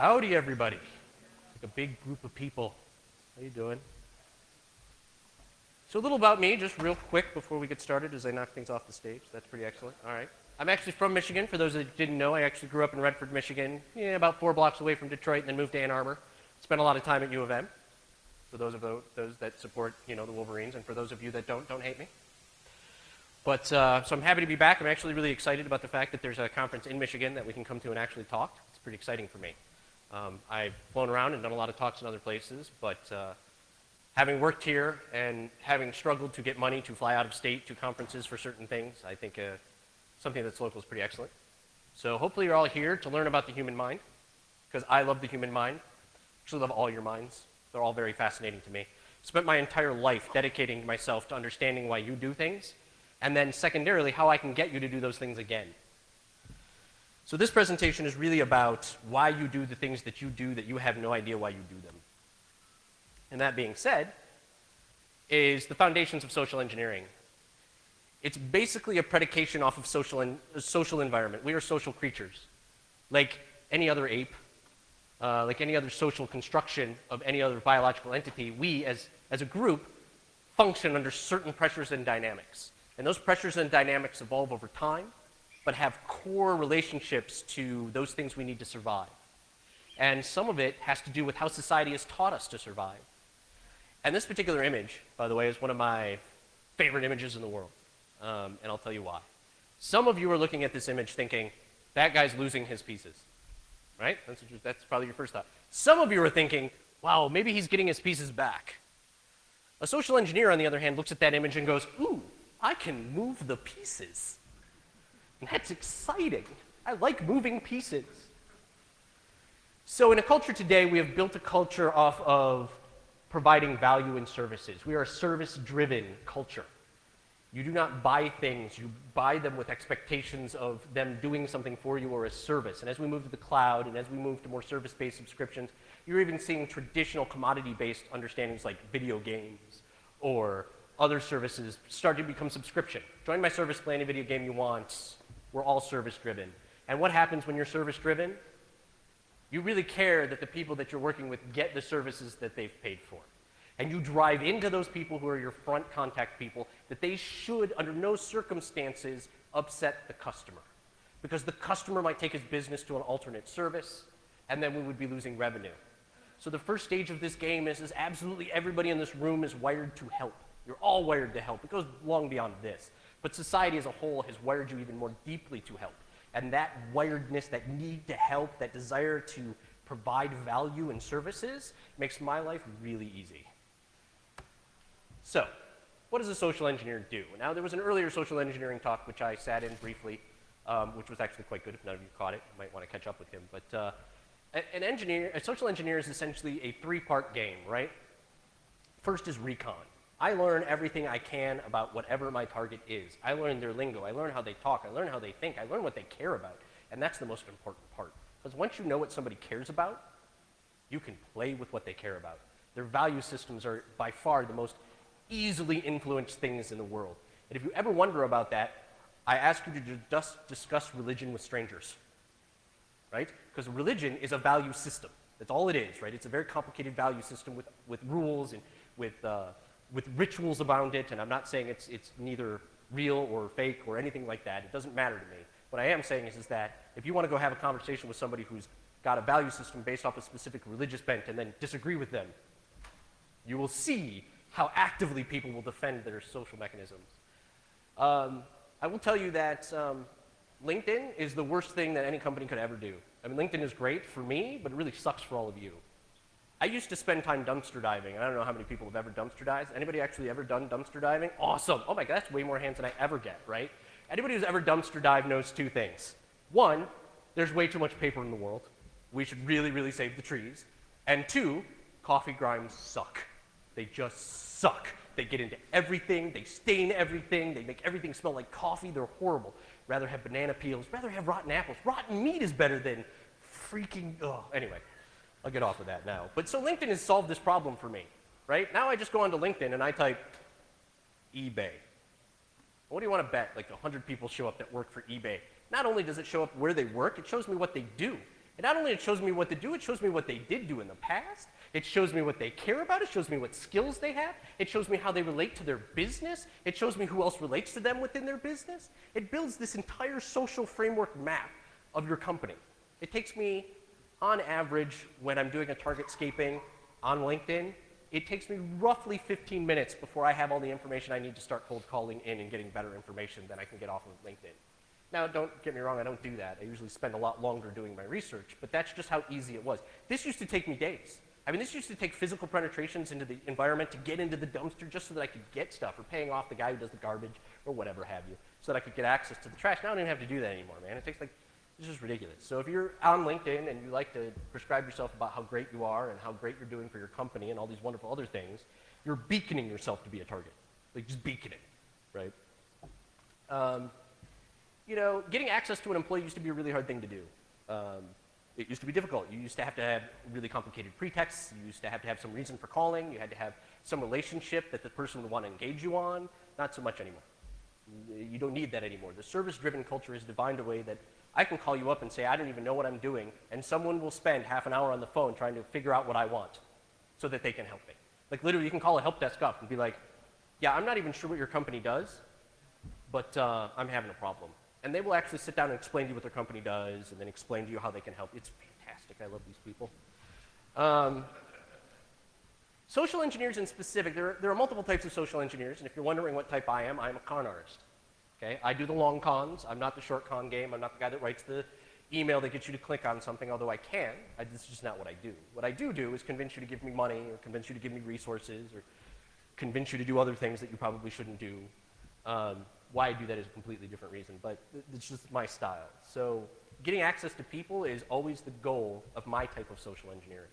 Howdy, everybody. Like a big group of people. How you doing? So a little about me, just real quick before we get started as I knock things off the stage. That's pretty excellent. All right. I'm actually from Michigan. For those that didn't know, I actually grew up in Redford, Michigan, about 4 blocks away from Detroit, and then moved to Ann Arbor. Spent a lot of time at U of M. For those that support, the Wolverines, and for those of you that don't hate me. But so I'm happy to be back. I'm actually really excited about the fact that there's a conference in Michigan that we can come to and actually talk. It's pretty exciting for me. I've flown around and done a lot of talks in other places, but having worked here and having struggled to get money to fly out of state to conferences for certain things, I think something that's local is pretty excellent. So hopefully you're all here to learn about the human mind, because I love the human mind. I actually love all your minds. They're all very fascinating to me. Spent my entire life dedicating myself to understanding why you do things, and then secondarily, how I can get you to do those things again. So this presentation is really about why you do the things that you have no idea why you do them. And that being said, is the foundations of social engineering. It's basically a predication off of social environment. We are social creatures. Like any other ape, like any other social construction of any other biological entity, we as a group function under certain pressures and dynamics. And those pressures and dynamics evolve over time, but have core relationships to those things we need to survive. And some of it has to do with how society has taught us to survive. And this particular image, by the way, is one of my favorite images in the world. And I'll tell you why. Some of you are looking at this image thinking, that guy's losing his pieces. Right? That's probably your first thought. Some of you are thinking, wow, maybe he's getting his pieces back. A social engineer, on the other hand, looks at that image and goes, ooh, I can move the pieces. And that's exciting. I like moving pieces. So in a culture today, we have built a culture off of providing value and services. We are a service-driven culture. You do not buy things. You buy them with expectations of them doing something for you or a service. And as we move to the cloud and as we move to more service-based subscriptions, you're even seeing traditional commodity-based understandings like video games or other services start to become subscription. Join my service, play any video game you want. We're all service-driven. And what happens when you're service-driven? You really care that the people that you're working with get the services that they've paid for. And you drive into those people who are your front contact people that they should, under no circumstances, upset the customer. Because the customer might take his business to an alternate service, and then we would be losing revenue. So the first stage of this game is absolutely everybody in this room is wired to help. You're all wired to help. It goes long beyond this. But society as a whole has wired you even more deeply to help. And that wiredness, that need to help, that desire to provide value and services makes my life really easy. So, what does a social engineer do? Now, there was an earlier social engineering talk which I sat in briefly, which was actually quite good. If none of you caught it, you might want to catch up with him. But a social engineer is essentially a 3-part game, right? First is GrrCON. I learn everything I can about whatever my target is. I learn their lingo. I learn how they talk. I learn how they think. I learn what they care about. And that's the most important part. Because once you know what somebody cares about, you can play with what they care about. Their value systems are by far the most easily influenced things in the world. And if you ever wonder about that, I ask you to just discuss religion with strangers. Right? Because religion is a value system. That's all it is, right? It's a very complicated value system with rules and with rituals around it, and I'm not saying it's neither real or fake or anything like that. It doesn't matter to me. What I am saying is that if you want to go have a conversation with somebody who's got a value system based off a specific religious bent and then disagree with them, you will see how actively people will defend their social mechanisms. I will tell you that LinkedIn is the worst thing that any company could ever do. I mean, LinkedIn is great for me, but it really sucks for all of you. I used to spend time dumpster diving. I don't know how many people have ever dumpster dived. Anybody actually ever done dumpster diving? Awesome. Oh my God, that's way more hands than I ever get, right? Anybody who's ever dumpster dived knows 2 things. 1, there's way too much paper in the world. We should really, really save the trees. And 2, coffee grinds suck. They just suck. They get into everything. They stain everything. They make everything smell like coffee. They're horrible. Rather have banana peels. Rather have rotten apples. Rotten meat is better than freaking, anyway. I'll get off of that now. But so LinkedIn has solved this problem for me, right? Now I just go onto LinkedIn and I type eBay. What do you want to bet? Like 100 people show up that work for eBay. Not only does it show up where they work, it shows me what they do. And not only it shows me what to do, it shows me what they did do in the past. It shows me what they care about. It shows me what skills they have. It shows me how they relate to their business. It shows me who else relates to them within their business. It builds this entire social framework map of your company. It takes me, on average, when I'm doing a target scaping on LinkedIn, it takes me roughly 15 minutes before I have all the information I need to start cold calling in and getting better information than I can get off of LinkedIn. Now, don't get me wrong, I don't do that. I usually spend a lot longer doing my research, but that's just how easy it was. This used to take me days. I mean, this used to take physical penetrations into the environment to get into the dumpster just so that I could get stuff, or paying off the guy who does the garbage, or whatever have you, so that I could get access to the trash. Now I don't even have to do that anymore, man. It takes like, it's just ridiculous. So if you're on LinkedIn and you like to prescribe yourself about how great you are and how great you're doing for your company and all these wonderful other things, you're beaconing yourself to be a target. Like, just beaconing, right? You know, getting access to an employee used to be a really hard thing to do. It used to be difficult. You used to have to have really complicated pretexts. You used to have some reason for calling. You had to have some relationship that the person would want to engage you on. Not so much anymore. You don't need that anymore. The service-driven culture is defined a way that I can call you up and say, I don't even know what I'm doing, and someone will spend half an hour on the phone trying to figure out what I want so that they can help me. Like, literally, you can call a help desk up and be like, yeah, I'm not even sure what your company does, but I'm having a problem. And they will actually sit down and explain to you what their company does, and then explain to you how they can help. It's fantastic. I love these people. Social engineers in specific, there are multiple types of social engineers, and if you're wondering what type I am a con artist. Okay? I do the long cons. I'm not the short con game. I'm not the guy that writes the email that gets you to click on something, although I can. This is just not what I do. What I do is convince you to give me money, or convince you to give me resources, or convince you to do other things that you probably shouldn't do. Why I do that is a completely different reason, but it's just my style. So getting access to people is always the goal of my type of social engineering.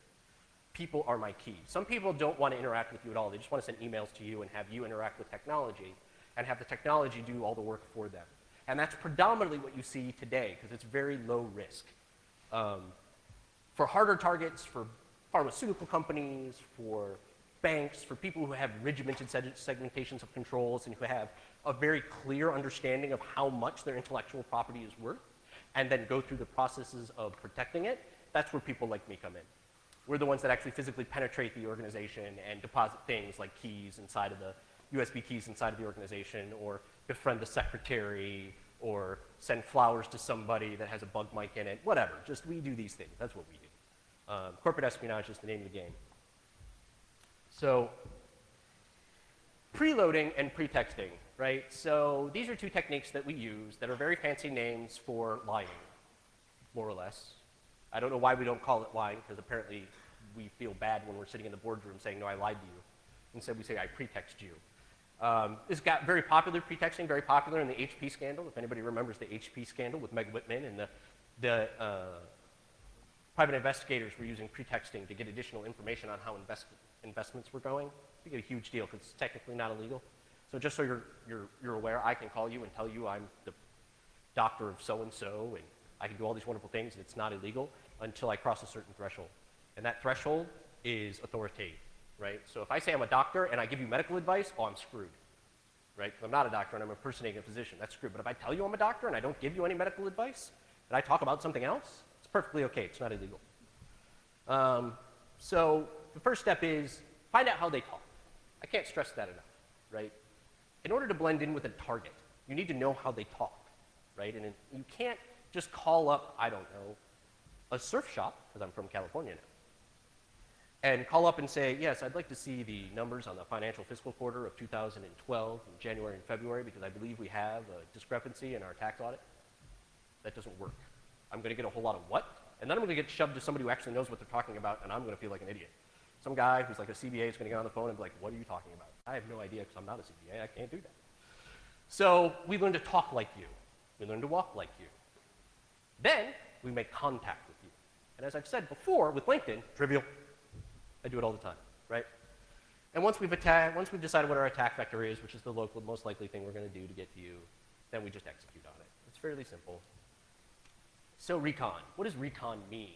People are my key. Some people don't want to interact with you at all. They just want to send emails to you and have you interact with technology and have the technology do all the work for them. And that's predominantly what you see today, because it's very low risk. For harder targets, for pharmaceutical companies, for banks, for people who have regimented segmentations of controls and who have a very clear understanding of how much their intellectual property is worth, and then go through the processes of protecting it, that's where people like me come in. We're the ones that actually physically penetrate the organization and deposit things like keys inside of the USB keys inside of the organization, or befriend the secretary, or send flowers to somebody that has a bug mic in it, whatever. Just we do these things. That's what we do. Corporate espionage is the name of the game. So preloading and pretexting, right? So these are two techniques that we use that are very fancy names for lying, more or less. I don't know why we don't call it lying, because apparently we feel bad when we're sitting in the boardroom saying, no, I lied to you. Instead, we say, I pretext you. This got very popular, pretexting, very popular in the HP scandal. If anybody remembers the HP scandal with Meg Whitman, and the private investigators were using pretexting to get additional information on how investments were going. You get a huge deal, because it's technically not illegal. So just so you're aware, I can call you and tell you I'm the doctor of so-and-so, and I can do all these wonderful things, and it's not illegal until I cross a certain threshold. And that threshold is authoritative, right? So if I say I'm a doctor and I give you medical advice, oh, I'm screwed, right? Because I'm not a doctor and I'm impersonating a physician, that's screwed. But if I tell you I'm a doctor and I don't give you any medical advice, and I talk about something else, it's perfectly okay, it's not illegal. So the first step is find out how they talk. I can't stress that enough, right? In order to blend in with a target, you need to know how they talk, right? And you can't just call up, I don't know, a surf shop, because I'm from California now, and call up and say, yes, I'd like to see the numbers on the financial fiscal quarter of 2012 in January and February, because I believe we have a discrepancy in our tax audit. That doesn't work. I'm going to get a whole lot of what? And then I'm going to get shoved to somebody who actually knows what they're talking about, and I'm going to feel like an idiot. Some guy who's like a CBA is going to get on the phone and be like, what are you talking about? I have no idea, because I'm not a CBA. I can't do that. So we learn to talk like you. We learn to walk like you. Then we make contact with you. And as I've said before, with LinkedIn, trivial. I do it all the time, right? And once we've decided what our attack vector is, which is the local, most likely thing we're going to do to get to you, then we just execute on it. It's fairly simple. So recon. What does recon mean?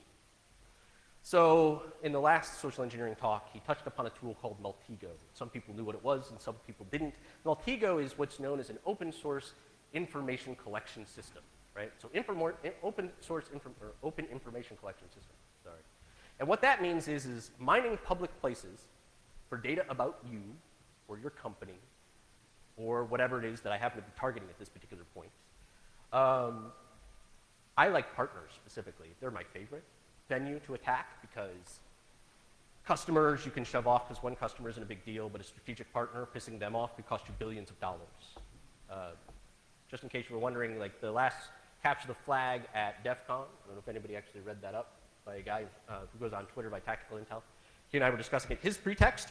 So in the last social engineering talk, he touched upon a tool called Maltego. Some people knew what it was, and some people didn't. Maltego is what's known as an open source information collection system. right? So open source or open information collection system, sorry. And what that means is mining public places for data about you or your company or whatever it is that I happen to be targeting at this particular point. I like partners specifically. They're my favorite venue to attack because customers you can shove off because one customer isn't a big deal, but a strategic partner, pissing them off could cost you billions of dollars. Just in case you were wondering, like the last capture the flag at DEF CON, I don't know if anybody actually read that up by a guy who goes on Twitter by Tactical Intel. He and I were discussing it. His pretext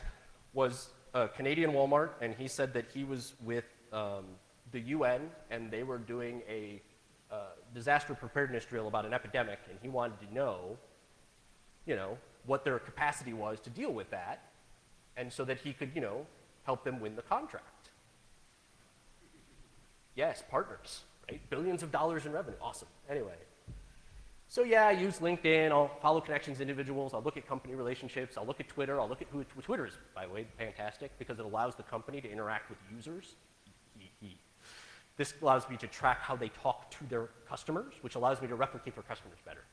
was a Canadian Walmart, and he said that he was with the UN, and they were doing a disaster preparedness drill about an epidemic, and he wanted to know, what their capacity was to deal with that, and so that he could, help them win the contract. Yes, partners, right? Billions of dollars in revenue, awesome. Anyway, so yeah, I use LinkedIn, I'll follow connections individuals, I'll look at company relationships, I'll look at Twitter, I'll look at who Twitter is, by the way, fantastic, because it allows the company to interact with users. This allows me to track how they talk to their customers, which allows me to replicate their customers better.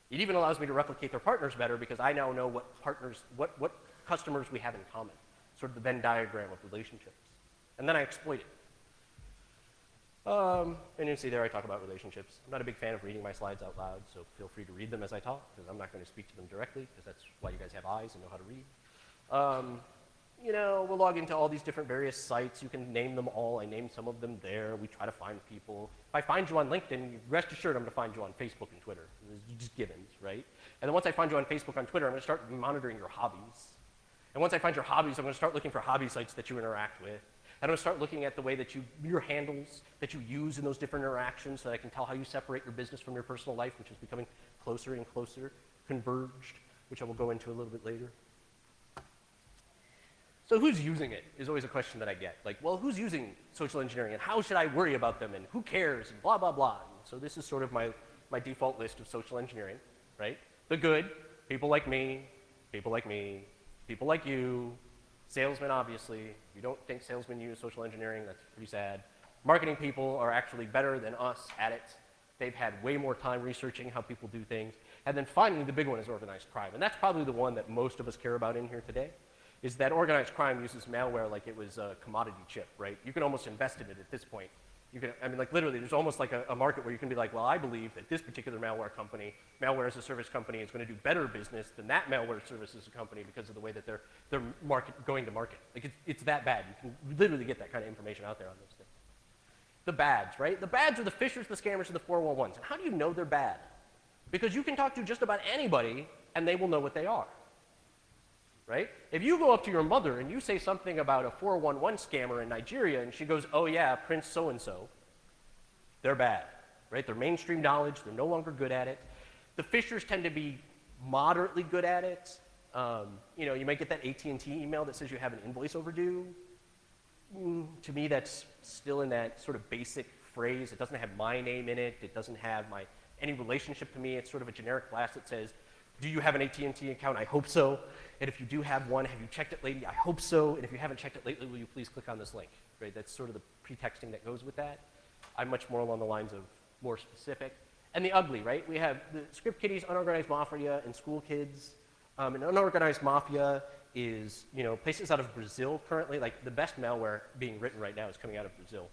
It even allows me to replicate their partners better because I now know what partners, what customers we have in common, sort of the Venn diagram of relationships. And then I exploit it. And you see there I talk about relationships. I'm not a big fan of reading my slides out loud, so feel free to read them as I talk, because I'm not going to speak to them directly, because that's why you guys have eyes and know how to read. We'll log into all these different various sites. You can name them all. I named some of them there. We try to find people. If I find you on LinkedIn, rest assured I'm going to find you on Facebook and Twitter. It's just givens, right? And then once I find you on Facebook and Twitter, I'm going to start monitoring your hobbies. And once I find your hobbies, I'm going to start looking for hobby sites that you interact with. I'm going to start looking at the way that your handles that you use in those different interactions so that I can tell how you separate your business from your personal life, which is becoming closer and closer, converged, which I will go into a little bit later. So who's using it is always a question that I get. Like, well, who's using social engineering and how should I worry about them and who cares and blah, blah, blah. And so this is sort of my default list of social engineering, right? The good, people like me, people like me, people like you, salesmen, obviously. If you don't think salesmen use social engineering, that's pretty sad. Marketing people are actually better than us at it. They've had way more time researching how people do things. And then finally, the big one is organized crime. And that's probably the one that most of us care about in here today, is that organized crime uses malware like it was a commodity chip, right? You can almost invest in it at this point. Literally, there's almost like a market where you can be like, well, I believe that this particular malware as a service company is going to do better business than that malware service as a company because of the way that they're going to market. Like, it's that bad. You can literally get that kind of information out there on those things. The bads, right? The bads are the phishers, the scammers, and the 411s. And how do you know they're bad? Because you can talk to just about anybody, and they will know what they are. Right? If you go up to your mother and you say something about a 411 scammer in Nigeria and she goes, oh yeah, Prince so-and-so, they're bad, right? They're mainstream knowledge, they're no longer good at it. The phishers tend to be moderately good at it. You might get that AT&T email that says you have an invoice overdue. To me, that's still in that sort of basic phrase. It doesn't have my name in it. It doesn't have any relationship to me. It's sort of a generic blast that says, do you have an AT&T account? I hope so. And if you do have one, have you checked it lately? I hope so. And if you haven't checked it lately, will you please click on this link? Right? That's sort of the pretexting that goes with that. I'm much more along the lines of more specific. And the ugly, right? We have the script kiddies, unorganized mafia, and school kids. And unorganized mafia is, places out of Brazil currently. Like, the best malware being written right now is coming out of Brazil.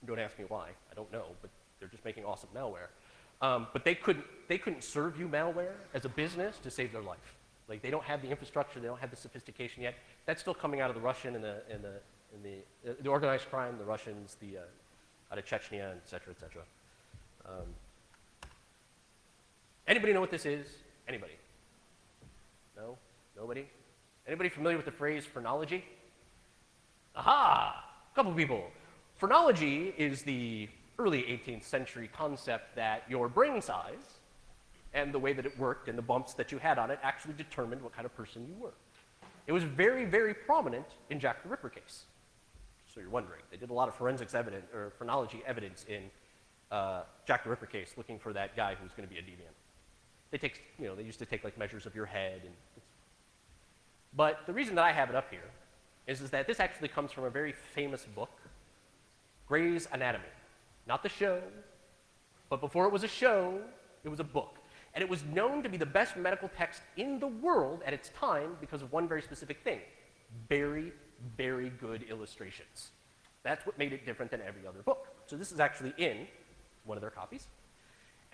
Don't ask me why. I don't know, but they're just making awesome malware. But they couldn't serve you malware as a business to save their life. Like, they don't have the infrastructure, they don't have the sophistication yet. That's still coming out of the Russian and the organized crime, the Russians, out of Chechnya, et cetera, et cetera. Anybody know what this is? Anybody? No? Nobody? Anybody familiar with the phrase phrenology? Aha! A couple people. Phrenology is the early 18th century concept that your brain size and the way that it worked and the bumps that you had on it actually determined what kind of person you were. It was very, very prominent in Jack the Ripper case. So you're wondering. They did a lot of forensics evidence, or phrenology evidence in Jack the Ripper case looking for that guy who was going to be a deviant. They used to take like measures of your head. But the reason that I have it up here is that this actually comes from a very famous book, Grey's Anatomy. Not the show, But before it was a show, it was a book. And it was known to be the best medical text in the world at its time because of one very specific thing: very, very good illustrations. That's what made it different than every other book. So this is actually in one of their copies.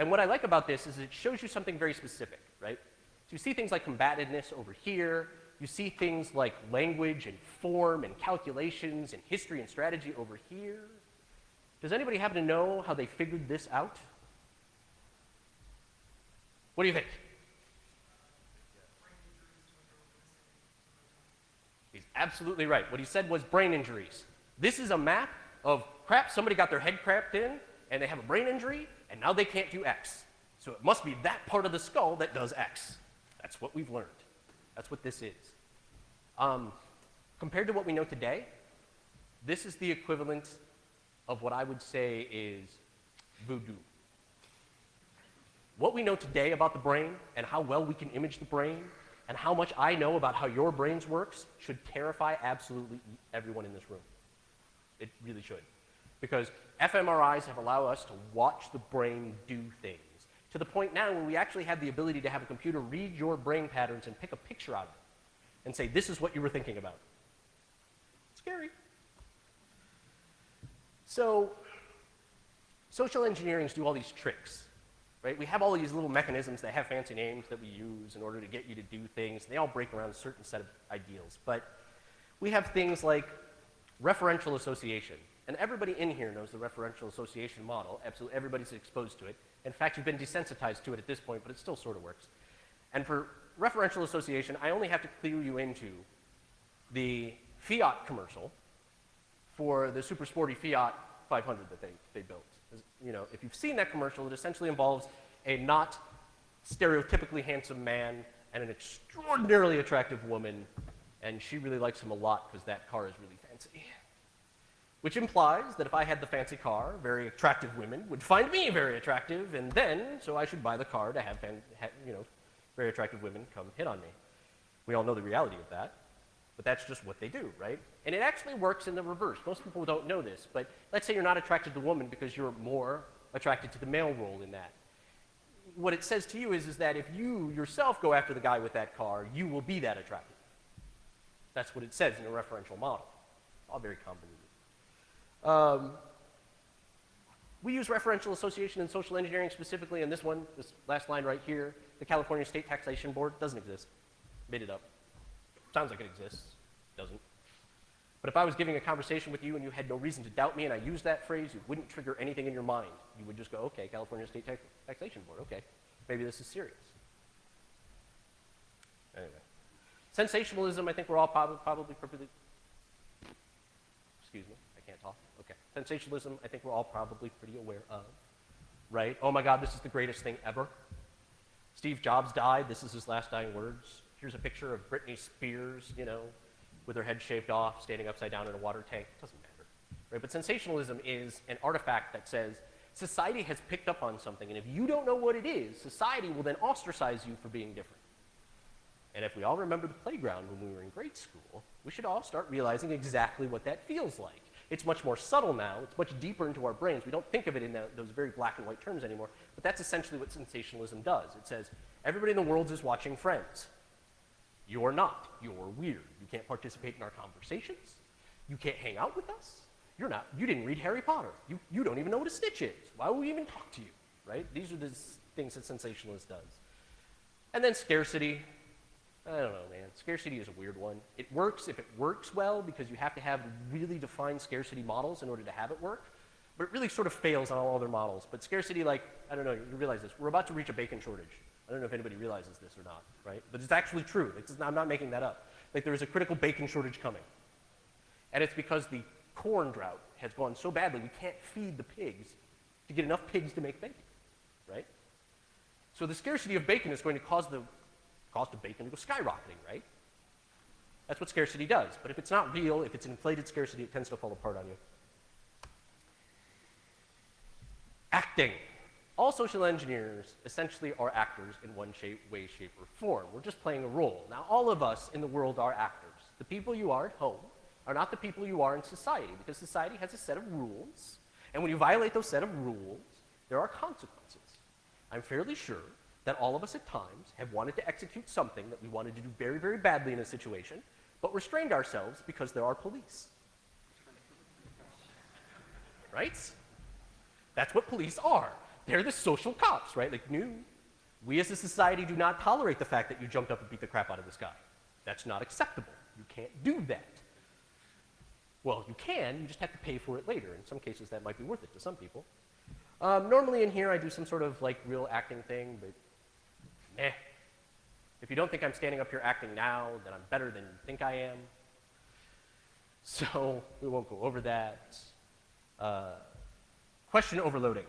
And what I like about this is it shows you something very specific, right? So you see things like combativeness over here. You see things like language and form and calculations and history and strategy over here. Does anybody happen to know how they figured this out? What do you think? He's absolutely right. What he said was brain injuries. This is a map of, crap, somebody got their head cracked in, and they have a brain injury, and now they can't do X. So it must be that part of the skull that does X. That's what we've learned. That's what this is. Compared to what we know today, this is the equivalent of what I would say is voodoo. What we know today about the brain and how well we can image the brain and how much I know about how your brains works should terrify absolutely everyone in this room. It really should. Because fMRIs have allowed us to watch the brain do things to the point now where we actually have the ability to have a computer read your brain patterns and pick a picture out of it and say, this is what you were thinking about. Scary. So social engineering do all these tricks, right? We have all these little mechanisms that have fancy names that we use in order to get you to do things. They all break around a certain set of ideals. But we have things like referential association. And everybody in here knows the referential association model. Absolutely everybody's exposed to it. In fact, you've been desensitized to it at this point, but it still sort of works. And for referential association, I only have to clue you into the Fiat commercial for the super sporty Fiat 500 that they built. You know, if you've seen that commercial, it essentially involves a not stereotypically handsome man and an extraordinarily attractive woman, and she really likes him a lot because that car is really fancy. Which implies that if I had the fancy car, very attractive women would find me very attractive, and then, so I should buy the car to have very attractive women come hit on me. We all know the reality of that, but that's just what they do, right? And it actually works in the reverse. Most people don't know this, but let's say you're not attracted to the woman because you're more attracted to the male role in that. What it says to you is that if you yourself go after the guy with that car, you will be that attractive. That's what it says in a referential model. All very convoluted. We use referential association in social engineering specifically in this one, this last line right here. The California State Taxation Board doesn't exist. Made it up. Sounds like it exists. Doesn't. But if I was giving a conversation with you and you had no reason to doubt me and I used that phrase, it wouldn't trigger anything in your mind. You would just go, okay, California State Taxation Board, okay. Maybe this is serious. Anyway. Sensationalism, I think we're all probably perfectly, excuse me, I can't talk. Okay. Sensationalism, I think we're all probably pretty aware of, right? Oh my God, this is the greatest thing ever. Steve Jobs died. This is his last dying words. Here's a picture of Britney Spears, you know, with her head shaved off, standing upside down in a water tank. It doesn't matter, right? But sensationalism is an artifact that says society has picked up on something, and if you don't know what it is, society will then ostracize you for being different. And if we all remember the playground when we were in grade school, we should all start realizing exactly what that feels like. It's much more subtle now. It's much deeper into our brains. We don't think of it in those very black and white terms anymore, but that's essentially what sensationalism does. It says, everybody in the world is watching Friends. You're not. You're weird. You can't participate in our conversations. You can't hang out with us. You're not. You didn't read Harry Potter. You don't even know what a snitch is. Why would we even talk to you, right? These are the things that sensationalist does. And then scarcity. I don't know, man. Scarcity is a weird one. It works if it works well because you have to have really defined scarcity models in order to have it work. But it really sort of fails on all other models. But scarcity, like, I don't know, you realize this. We're about to reach a bacon shortage. I don't know if anybody realizes this or not, right? But it's actually true. I'm not making that up. Like, there is a critical bacon shortage coming. And it's because the corn drought has gone so badly we can't feed the pigs to get enough pigs to make bacon, right? So the scarcity of bacon is going to cause the cost of bacon to go skyrocketing, right? That's what scarcity does. But if it's not real, if it's inflated scarcity, it tends to fall apart on you. Acting. All social engineers essentially are actors in one way, shape, or form. We're just playing a role. Now, all of us in the world are actors. The people you are at home are not the people you are in society, because society has a set of rules, and when you violate those set of rules, there are consequences. I'm fairly sure that all of us at times have wanted to execute something that we wanted to do very, very badly in a situation, but restrained ourselves because there are police. Right? That's what police are. They're the social cops, right? Like, no, we as a society do not tolerate the fact that you jumped up and beat the crap out of this guy. That's not acceptable. You can't do that. Well, you can, you just have to pay for it later. In some cases, that might be worth it to some people. Normally in here, I do some sort of like real acting thing, but meh. If you don't think I'm standing up here acting now, then I'm better than you think I am. So we won't go over that. Question overloading.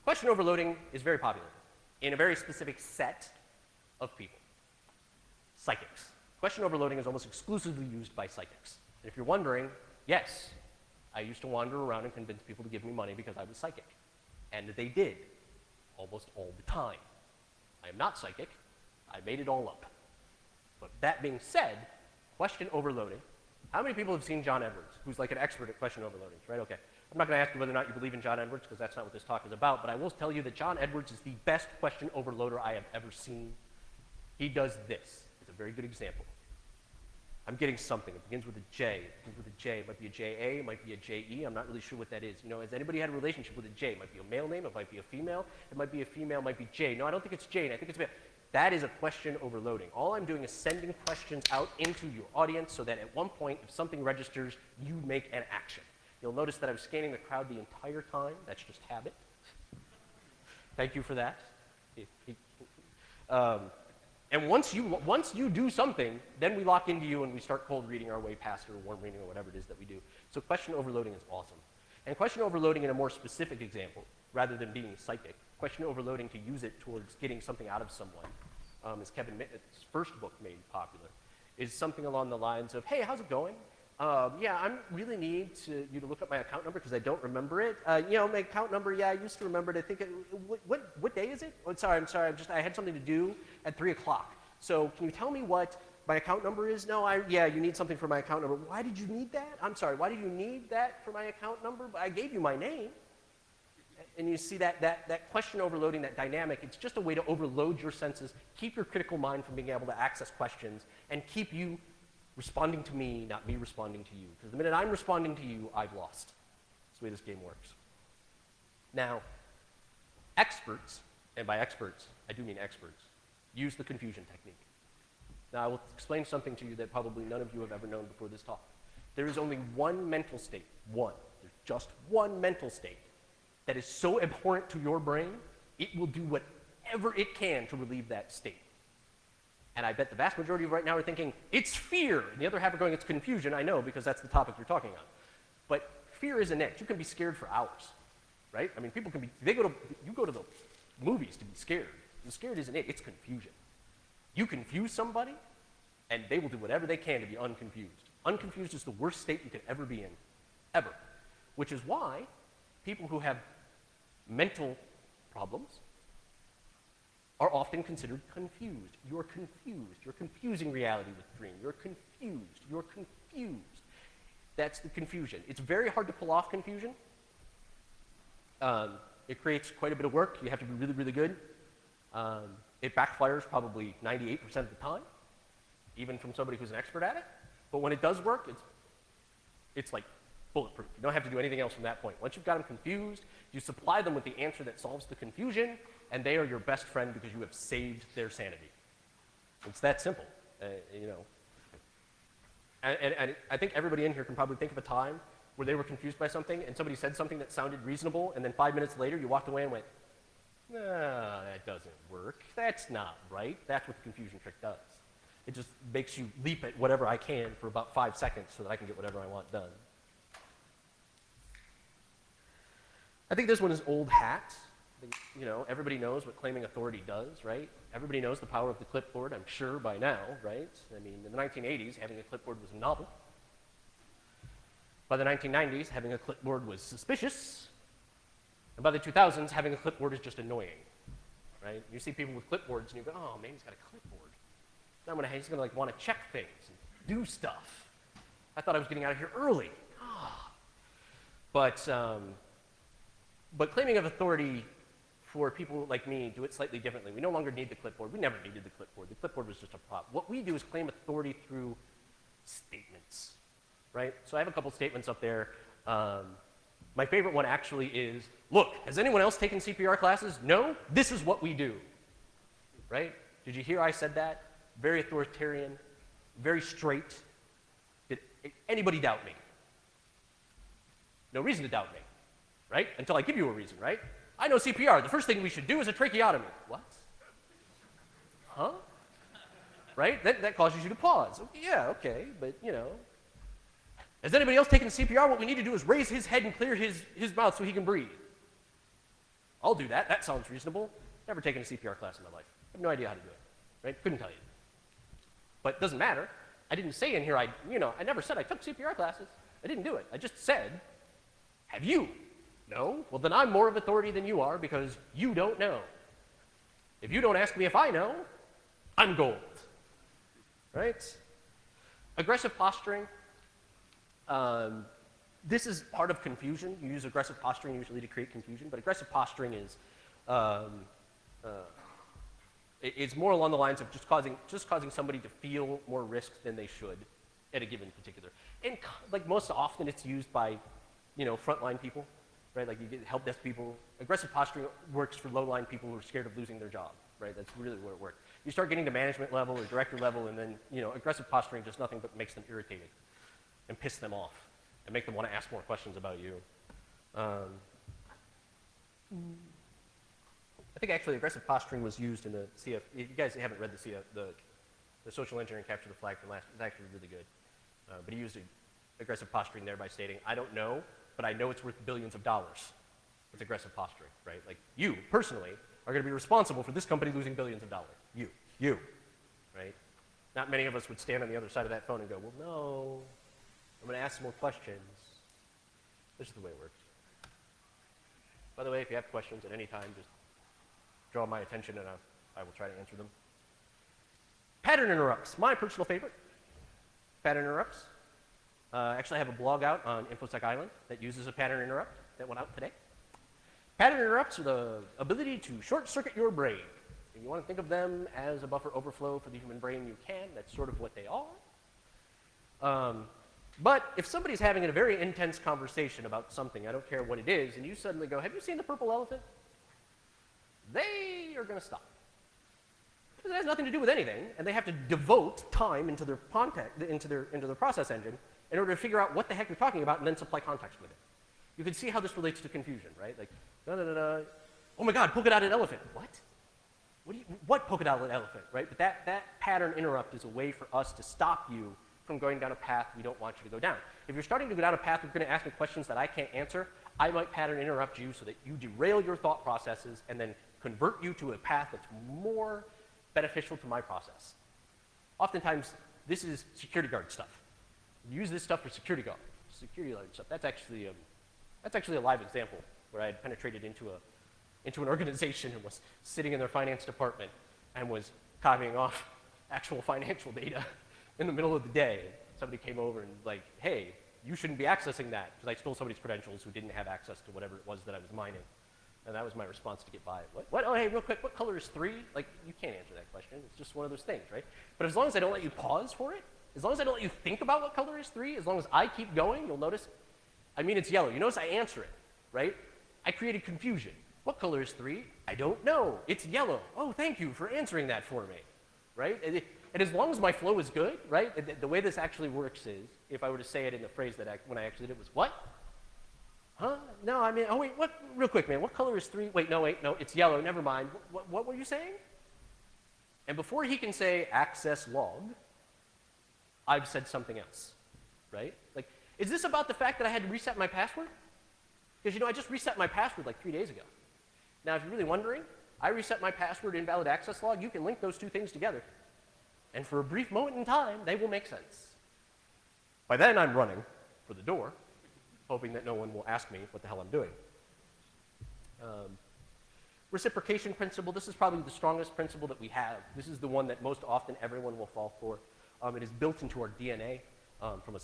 Question overloading is very popular in a very specific set of people. Psychics. Question overloading is almost exclusively used by psychics. And if you're wondering, yes, I used to wander around and convince people to give me money because I was psychic. And they did, almost all the time. I am not psychic. I made it all up. But that being said, question overloading. How many people have seen John Edwards, who's like an expert at question overloading, right? Okay. I'm not going to ask you whether or not you believe in John Edwards, because that's not what this talk is about, but I will tell you that John Edwards is the best question overloader I have ever seen. He does this. It's a very good example. I'm getting something. It begins with a J. It begins with a J. It might be a J-A. It might be a J-E. I'm not really sure what that is. You know, has anybody had a relationship with a J? It might be a male name. It might be a female. It might be a female. It might be J. No, I don't think it's Jane. I think it's male. That is a question overloading. All I'm doing is sending questions out into your audience so that at one point, if something registers, you make an action. You'll notice that I was scanning the crowd the entire time. That's just habit. Thank you for that. And once you do something, then we lock into you and we start cold reading our way past it, or warm reading, or whatever it is that we do. So question overloading is awesome. And question overloading in a more specific example, rather than being psychic, question overloading to use it towards getting something out of someone, as Kevin Mitnick's first book made popular, is something along the lines of, hey, how's it going? Yeah, I really need you to look up my account number because I don't remember it. You know, my account number, yeah, I used to remember it. I think, what day is it? Oh, I'm sorry, I had something to do at 3 o'clock. So can you tell me what my account number is? No, yeah, you need something for my account number. Why did you need that? I'm sorry, why did you need that for my account number? I gave you my name. And you see that question overloading, that dynamic, it's just a way to overload your senses, keep your critical mind from being able to access questions, and keep you responding to me, not me responding to you. Because the minute I'm responding to you, I've lost. That's the way this game works. Now, experts, and by experts, I do mean experts, use the confusion technique. Now, I will explain something to you that probably none of you have ever known before this talk. There is only one mental state, one. There's just one mental state that is so abhorrent to your brain, it will do whatever it can to relieve that state. And I bet the vast majority of you right now are thinking, it's fear. And the other half are going, it's confusion. I know, because that's the topic you're talking on. But fear isn't it. You can be scared for hours, right? I mean, people can be, you go to the movies to be scared. And scared isn't it, it's confusion. You confuse somebody, and they will do whatever they can to be unconfused. Unconfused is the worst state you could ever be in, ever. Which is why people who have mental problems are often considered confused. You're confused. You're confusing reality with dream. You're confused. You're confused. That's the confusion. It's very hard to pull off confusion. It creates quite a bit of work. You have to be really, really good. It backfires probably 98% of the time, even from somebody who's an expert at it. But when it does work, it's like bulletproof. You don't have to do anything else from that point. Once you've got them confused, you supply them with the answer that solves the confusion, and they are your best friend because you have saved their sanity. It's that simple, you know. And I think everybody in here can probably think of a time where they were confused by something, and somebody said something that sounded reasonable, and then 5 minutes later you walked away and went, no, that doesn't work. That's not right. That's what the confusion trick does. It just makes you leap at whatever I can for about 5 seconds so that I can get whatever I want done. I think this one is old hat. You know, everybody knows what claiming authority does, right? Everybody knows the power of the clipboard, I'm sure, by now, right? I mean, in the 1980s, having a clipboard was novel. By the 1990s, having a clipboard was suspicious. And by the 2000s, having a clipboard is just annoying, right? You see people with clipboards, and you go, oh, man, he's got a clipboard. Now he's going to like want to check things and do stuff. I thought I was getting out of here early. But But claiming of authority for people like me do it slightly differently. We no longer need the clipboard. We never needed the clipboard. The clipboard was just a prop. What we do is claim authority through statements, right? So I have a couple statements up there. My favorite one actually is, look, has anyone else taken CPR classes? No? This is what we do, right? Did you hear I said that? Very authoritarian, very straight. Did anybody doubt me? No reason to doubt me, right? Until I give you a reason, right? I know CPR. The first thing we should do is a tracheotomy. What? Huh? Right? That causes you to pause. Yeah, okay, but you know. Has anybody else taken CPR? What we need to do is raise his head and clear his mouth so he can breathe. I'll do that. That sounds reasonable. Never taken a CPR class in my life. I have no idea how to do it. Right? Couldn't tell you. But it doesn't matter. I didn't say in here, I never said I took CPR classes. I didn't do it. I just said, have you? No? Well, then I'm more of authority than you are because you don't know. If you don't ask me if I know, I'm gold. Right? Aggressive posturing. This is part of confusion. You use aggressive posturing usually to create confusion, but aggressive posturing is it's more along the lines of just causing somebody to feel more risk than they should at a given particular. And like most often, it's used by frontline people, right? Like you get help desk people. Aggressive posturing works for low-line people who are scared of losing their job, right? That's really where it works. You start getting to management level or director level, and then aggressive posturing does nothing but makes them irritated and piss them off and make them want to ask more questions about you. I think actually aggressive posturing was used in the CF. You guys haven't read the social engineering capture the flag from last. It's actually really good. But he used aggressive posturing there by stating, I don't know, but I know it's worth billions of dollars. It's aggressive posturing, right? Like you personally are going to be responsible for this company losing billions of dollars. You, right? Not many of us would stand on the other side of that phone and go, well, no, I'm going to ask some more questions. This is the way it works. By the way, if you have questions at any time, just draw my attention and I will try to answer them. Pattern interrupts, my personal favorite. Pattern interrupts. Actually, I have a blog out on InfoSec Island that uses a pattern interrupt that went out today. Pattern interrupts are the ability to short-circuit your brain. If you want to think of them as a buffer overflow for the human brain, you can. That's sort of what they are. But if somebody's having a very intense conversation about something, I don't care what it is, and you suddenly go, have you seen the purple elephant? They are going to stop. Because it has nothing to do with anything, and they have to devote time into their into their process engine in order to figure out what the heck you're talking about and then supply context with it. You can see how this relates to confusion, right? Like, oh my God, polka-dotted elephant. What? What polka-dotted elephant, right? But that pattern interrupt is a way for us to stop you from going down a path we don't want you to go down. If you're starting to go down a path, you're going to ask me questions that I can't answer, I might pattern interrupt you so that you derail your thought processes and then convert you to a path that's more beneficial to my process. Oftentimes, this is security guard stuff. You use this stuff for security guard stuff. That's actually a live example where I had penetrated into an organization and was sitting in their finance department and was copying off actual financial data in the middle of the day. Somebody came over and like, hey, you shouldn't be accessing that, because I stole somebody's credentials who didn't have access to whatever it was that I was mining. And that was my response to get by. What? Oh, hey, real quick, what color is 3? Like, you can't answer that question. It's just one of those things, right? But as long as I don't let you pause for it, as long as I don't let you think about what color is 3, as long as I keep going, you'll notice, I mean, it's yellow. You notice I answer it, right? I created confusion. What color is 3? I don't know. It's yellow. Oh, thank you for answering that for me, right? And as long as my flow is good, right? The way this actually works is, if I were to say it in the phrase that when I actually did it was, what? Huh? No, I mean, oh wait, what? Real quick, man, what color is 3? Wait, no, it's yellow, never mind. What were you saying? And before he can say access log, I've said something else, right? Like, is this about the fact that I had to reset my password? Because, I just reset my password like 3 days ago. Now, if you're really wondering, I reset my password invalid access log. You can link those two things together. And for a brief moment in time, they will make sense. By then, I'm running for the door, hoping that no one will ask me what the hell I'm doing. Reciprocation principle, this is probably the strongest principle that we have. This is the one that most often everyone will fall for. It is built into our DNA, from our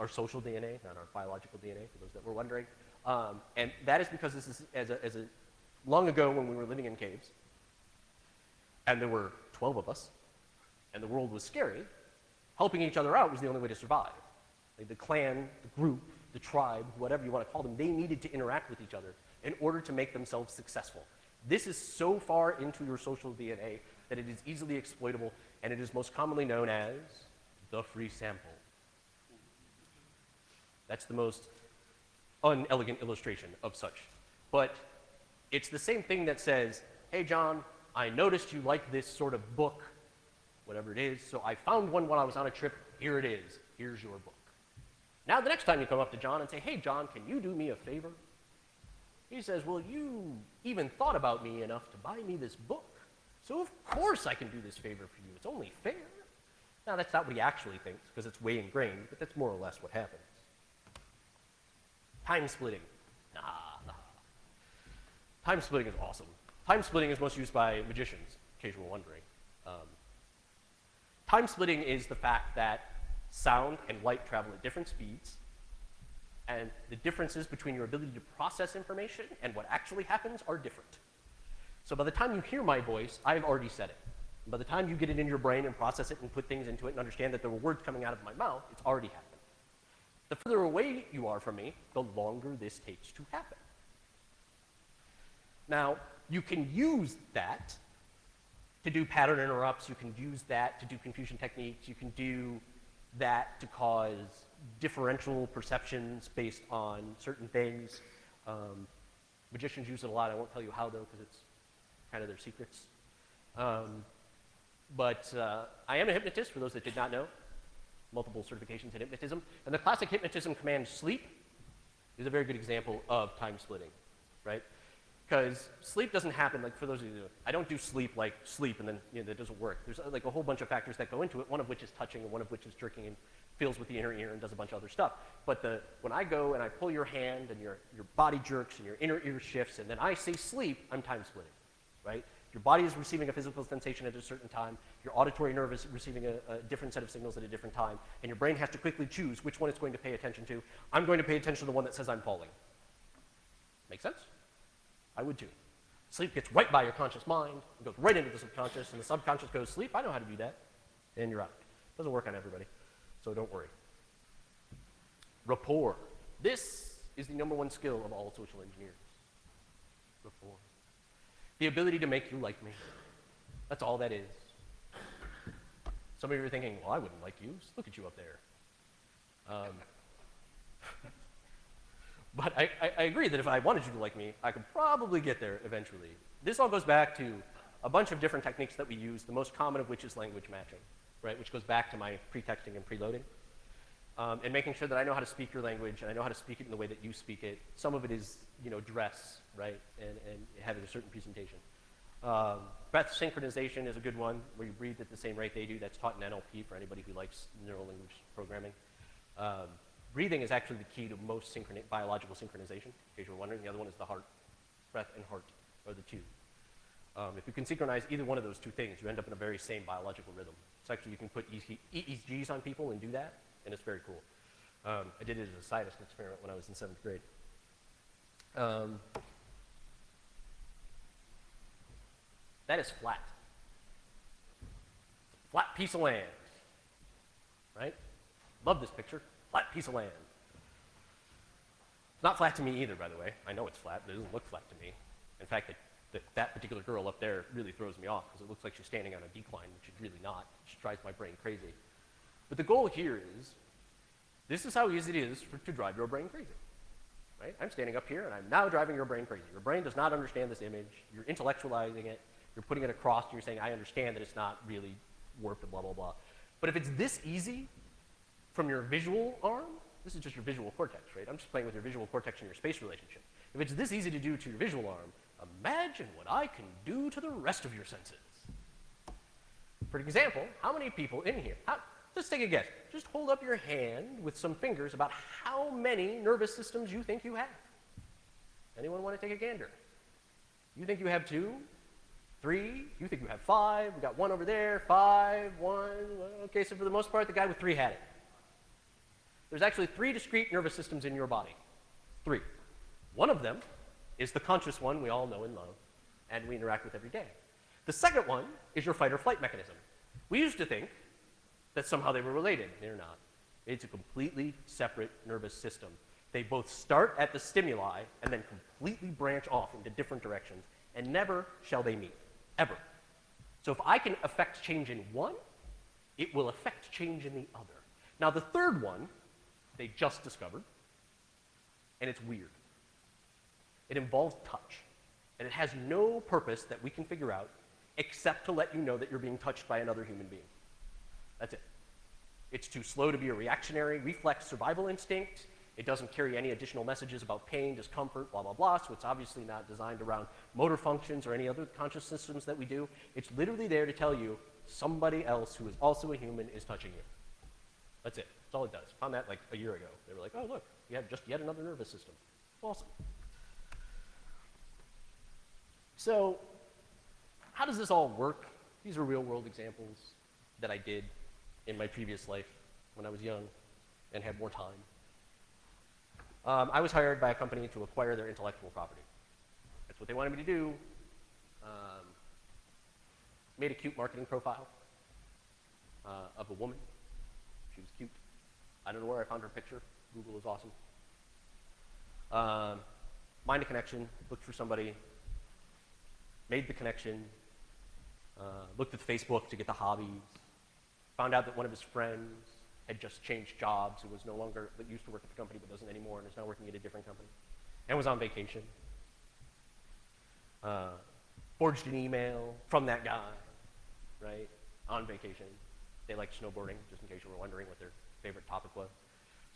social DNA, not our biological DNA, for those that were wondering. And that is because this is long ago when we were living in caves, and there were 12 of us, and the world was scary, helping each other out was the only way to survive. Like the clan, the group, the tribe, whatever you want to call them, they needed to interact with each other in order to make themselves successful. This is so far into your social DNA that it is easily exploitable, and it is most commonly known as the free sample. That's the most unelegant illustration of such. But it's the same thing that says, hey, John, I noticed you like this sort of book, whatever it is, so I found one while I was on a trip. Here it is. Here's your book. Now, the next time you come up to John and say, hey, John, can you do me a favor? He says, well, you even thought about me enough to buy me this book, so of course I can do this favor for you. It's only fair. Now, that's not what he actually thinks, because it's way ingrained, but that's more or less what happens. Time splitting. Nah. Time splitting is awesome. Time splitting is most used by magicians, in case you were wondering. Time splitting is the fact that sound and light travel at different speeds, and the differences between your ability to process information and what actually happens are different. So by the time you hear my voice, I've already said it. And by the time you get it in your brain and process it and put things into it and understand that there were words coming out of my mouth, it's already happened. The further away you are from me, the longer this takes to happen. Now, you can use that to do pattern interrupts, you can use that to do confusion techniques, you can do that to cause differential perceptions based on certain things. Magicians use it a lot. I won't tell you how, though, because it's kind of their secrets. But I am a hypnotist, for those that did not know. Multiple certifications in hypnotism. And the classic hypnotism command, sleep, is a very good example of time splitting, right? Because sleep doesn't happen, like for those of you who do it, I don't do sleep like sleep and then that doesn't work. There's like a whole bunch of factors that go into it, one of which is touching and one of which is jerking and feels with the inner ear and does a bunch of other stuff. But when I go and I pull your hand and your body jerks and your inner ear shifts and then I say sleep, I'm time splitting, right? Your body is receiving a physical sensation at a certain time, your auditory nerve is receiving a different set of signals at a different time, and your brain has to quickly choose which one it's going to pay attention to. I'm going to pay attention to the one that says I'm falling. Make sense? I would too. Sleep gets right by your conscious mind, it goes right into the subconscious, and the subconscious goes, sleep, I know how to do that, and you're out. Doesn't work on everybody, so don't worry. Rapport. This is the #1 skill of all social engineers. Rapport. The ability to make you like me. That's all that is. Some of you are thinking, well, I wouldn't like you. Just look at you up there. But I agree that if I wanted you to like me, I could probably get there eventually. This all goes back to a bunch of different techniques that we use, the most common of which is language matching, right? Which goes back to my pretexting and preloading. And making sure that I know how to speak your language and I know how to speak it in the way that you speak it. Some of it is, dress, right? And having a certain presentation. Breath synchronization is a good one, where you breathe at the same rate they do. That's taught in NLP for anybody who likes neural language programming. Breathing is actually the key to most biological synchronization, in case you're wondering. The other one is the heart. Breath and heart are the two. If you can synchronize either one of those two things, you end up in a very same biological rhythm. So actually, you can put EEGs on people and do that, and it's very cool. I did it as a scientist experiment when I was in 7th grade. That is flat. Flat piece of land, right? Love this picture. Flat piece of land. It's not flat to me either, by the way. I know it's flat, but it doesn't look flat to me. In fact, that particular girl up there really throws me off because it looks like she's standing on a decline, which she's really not. She drives my brain crazy. But the goal here is, this is how easy it is to drive your brain crazy. Right? I'm standing up here, and I'm now driving your brain crazy. Your brain does not understand this image. You're intellectualizing it. You're putting it across, and you're saying, I understand that it's not really warped and blah, blah, blah. But if it's this easy from your visual arm, this is just your visual cortex, right? I'm just playing with your visual cortex and your space relationship. If it's this easy to do to your visual arm, imagine what I can do to the rest of your senses. For example, how many people in here, just take a guess. Just hold up your hand with some fingers about how many nervous systems you think you have. Anyone want to take a gander? You think you have 2? 3? You think you have 5? We got 1 over there, 5, 1. Okay, so for the most part, the guy with 3 had it. There's actually 3 discrete nervous systems in your body. 3. One of them is the conscious one we all know and love, and we interact with every day. The second one is your fight or flight mechanism. We used to think that somehow they were related. They're not. It's a completely separate nervous system. They both start at the stimuli and then completely branch off into different directions, and never shall they meet, ever. So if I can affect change in one, it will affect change in the other. Now the third one, they just discovered, and it's weird. It involves touch, and it has no purpose that we can figure out except to let you know that you're being touched by another human being. That's it. It's too slow to be a reactionary, reflex survival instinct. It doesn't carry any additional messages about pain, discomfort, blah, blah, blah, so it's obviously not designed around motor functions or any other conscious systems that we do. It's literally there to tell you somebody else who is also a human is touching you. That's it. That's all it does. Found that like a year ago. They were like, oh, look, you have just yet another nervous system. Awesome. So how does this all work? These are real-world examples that I did in my previous life when I was young and had more time. I was hired by a company to acquire their intellectual property. That's what they wanted me to do. Made a cute marketing profile of a woman. She was cute. I don't know where I found her picture. Google is awesome. Mined a connection, looked for somebody, made the connection, looked at Facebook to get the hobbies, found out that one of his friends had just changed jobs, who was no longer, that used to work at the company but doesn't anymore and is now working at a different company, and was on vacation. Forged an email from that guy, right, on vacation. They like snowboarding, just in case you were wondering what their favorite topic was.